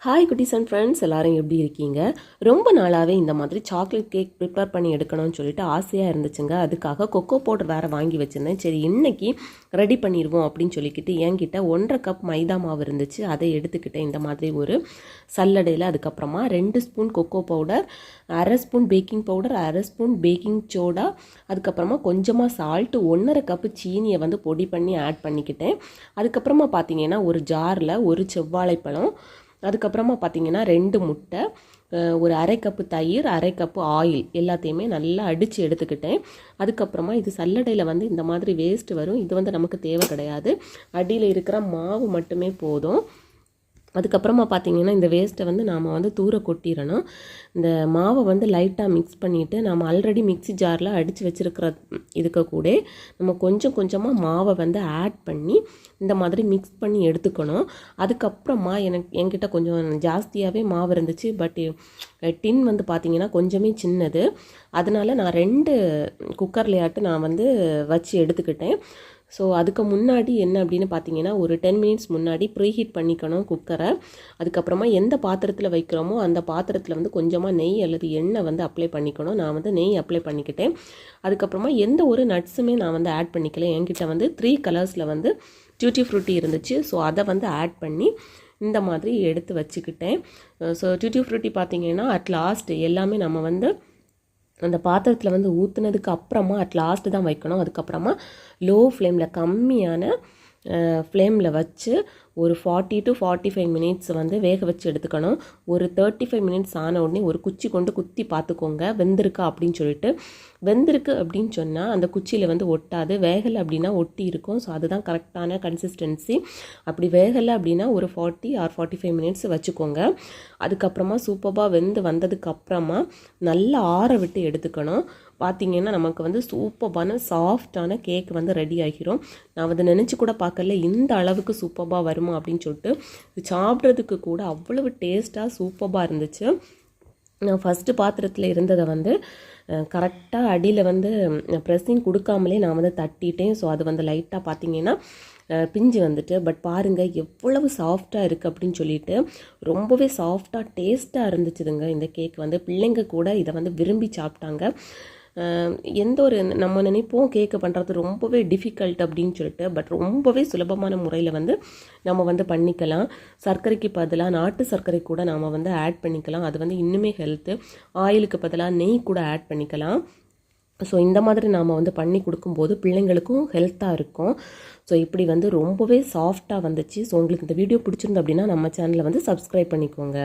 Hi குட்டீஸ் and friends, எல்லோரும் எப்படி இருக்கீங்க? ரொம்ப நாளாகவே இந்த மாதிரி சாக்லேட் கேக் ப்ரிப்பேர் பண்ணி எடுக்கணும்னு சொல்லிட்டு ஆசையாக இருந்துச்சுங்க. அதுக்காக கொக்கோ பவுடர் வேறு வாங்கி வச்சுருந்தேன். சரி, இன்றைக்கி ரெடி பண்ணிடுவோம் அப்படின்னு சொல்லிக்கிட்டு என்கிட்ட 1.5 கப் மைதா மாவு இருந்துச்சு. அதை எடுத்துக்கிட்டேன் இந்த மாதிரி ஒரு சல்லடையில். அதுக்கப்புறமா 2 spoon cocoa powder, 1/2 spoon baking powder, 1/2 spoon baking soda, அதுக்கப்புறமா கொஞ்சமாக சால்ட்டு, 1.5 கப்பு சீனியை வந்து பொடி பண்ணி ஆட் பண்ணிக்கிட்டேன். அதுக்கப்புறமா பார்த்தீங்கன்னா ஒரு ஜாரில் ஒரு செவ்வாழைப்பழம், அதுக்கப்புறமா பார்த்தீங்கன்னா 2 முட்டை, ஒரு 1/2 கப்பு தயிர், 1/2 கப்பு ஆயில் எல்லாத்தையுமே நல்லா அடித்து எடுத்துக்கிட்டேன். அதுக்கப்புறமா இது சல்லடையில் வந்து இந்த மாதிரி வேஸ்ட்டு வரும். இது வந்து நமக்கு தேவை கிடையாது. அடியில் இருக்கிற மாவு மட்டுமே போதும். அதுக்கப்புறமா பார்த்தீங்கன்னா இந்த வேஸ்ட்டை வந்து நாம் வந்து தூர கொட்டிடணும். இந்த மாவை வந்து லைட்டாக மிக்ஸ் பண்ணிவிட்டு நம்ம ஆல்ரெடி மிக்ஸி ஜாரில் அடித்து வச்சுருக்கிற இதுக்கு கூட நம்ம கொஞ்சம் கொஞ்சமாக மாவை வந்து ஆட் பண்ணி இந்த மாதிரி மிக்ஸ் பண்ணி எடுத்துக்கணும். அதுக்கப்புறமா என்கிட்ட கொஞ்சம் ஜாஸ்தியாகவே மாவு இருந்துச்சு. பட் டின் வந்து பார்த்திங்கன்னா கொஞ்சமே சின்னது. அதனால் நான் 2 குக்கர்லையாட்டு நான் வந்து வச்சு எடுத்துக்கிட்டேன். ஸோ அதுக்கு முன்னாடி என்ன அப்படின்னு பார்த்தீங்கன்னா ஒரு 10 மினிட்ஸ் முன்னாடி ப்ரீஹீட் பண்ணிக்கணும் குக்கரை. அதுக்கப்புறமா எந்த பாத்திரத்தில் வைக்கிறோமோ அந்த பாத்திரத்தில் வந்து கொஞ்சமாக நெய் அல்லது எண்ணெய் வந்து அப்ளை பண்ணிக்கணும். நான் வந்து நெய் அப்ளை பண்ணிக்கிட்டேன். அதுக்கப்புறமா எந்த ஒரு நட்ஸுமே நான் வந்து ஆட் பண்ணிக்கல. என்கிட்ட வந்து 3 கலர்ஸில் வந்து டியூட்டி ஃப்ரூட்டி இருந்துச்சு. ஸோ அதை வந்து ஆட் பண்ணி இந்த மாதிரி எடுத்து வச்சுக்கிட்டேன். ஸோ டியூட்டி ஃப்ரூட்டி பார்த்தீங்கன்னா அட் லாஸ்ட் எல்லாமே நம்ம வந்து அந்த பாத்திரத்தில் வந்து ஊற்றுனதுக்கு அப்புறமா அட் லாஸ்ட்டு தான் வைக்கணும். அதுக்கப்புறமா லோ ஃப்ளேமில் கம்மியான ஃப்ளேமில் வச்சு ஒரு 40 to 45 மினிட்ஸ் வந்து வேக வச்சு எடுத்துக்கணும். ஒரு 35 மினிட்ஸ் ஆன உடனே ஒரு குச்சி கொண்டு குத்தி பார்த்துக்கோங்க வெந்திருக்கா அப்படின்னு சொல்லிட்டு. வெந்திருக்கு அப்படின்னு சொன்னால் அந்த குச்சியில் வந்து ஒட்டாது, வேகலை அப்படின்னா ஒட்டி இருக்கும். ஸோ அதுதான் கரெக்டான கன்சிஸ்டன்சி. அப்படி வேகலை அப்படின்னா ஒரு 40 or 45 மினிட்ஸ் வச்சுக்கோங்க. அதுக்கப்புறமா சூப்பராக வெந்து வந்ததுக்கப்புறமா நல்லா ஆற விட்டு எடுத்துக்கணும். பார்த்திங்கன்னா நமக்கு வந்து சூப்பரான சாஃப்டான கேக் வந்து ரெடி ஆகிரும். நான் வந்து நினச்சி கூட பார்க்கல இந்த அளவுக்கு சூப்பராக வருமா அப்படின்னு சொல்லிட்டு. சாப்பிட்றதுக்கு கூட அவ்வளவு டேஸ்ட்டாக சூப்பராக இருந்துச்சு. நான் ஃபஸ்ட்டு பாத்திரத்தில் இருந்ததை வந்து கரெக்டாக அடியில் வந்து ப்ரெஸ்ஸிங் கொடுக்காமலே நான் வந்து தட்டிட்டேன். ஸோ அது வந்து லைட்டாக பார்த்திங்கன்னா பிஞ்சு வந்துட்டு. பட் பாருங்கள் எவ்வளவு சாஃப்டாக இருக்குது அப்படின்னு சொல்லிட்டு. ரொம்பவே சாஃப்டாக டேஸ்ட்டாக இருந்துச்சுதுங்க இந்த கேக். வந்து பிள்ளைங்க கூட இதை வந்து விரும்பி சாப்பிட்டாங்க. எந்த ஒரு நம்ம நினைப்போம் கேக்கு பண்ணுறது ரொம்பவே டிஃபிகல்ட் அப்படின்னு சொல்லிட்டு. பட் ரொம்பவே சுலபமான முறையில் வந்து நம்ம வந்து பண்ணிக்கலாம். சர்க்கரைக்கு பதிலாக நாட்டு சர்க்கரை கூட நாம் வந்து ஆட் பண்ணிக்கலாம். அது வந்து இன்னுமே ஹெல்த்து. ஆயிலுக்கு பதிலாக நெய் கூட ஆட் பண்ணிக்கலாம். ஸோ இந்த மாதிரி நாம் வந்து பண்ணி கொடுக்கும்போது பிள்ளைங்களுக்கும் ஹெல்த்தாக இருக்கும். ஸோ இப்படி வந்து ரொம்பவே சாஃப்டாக வந்துச்சு. ஸோ உங்களுக்கு இந்த வீடியோ பிடிச்சிருந்து அப்படின்னா நம்ம சேனலை வந்து சப்ஸ்கிரைப் பண்ணிக்கோங்க.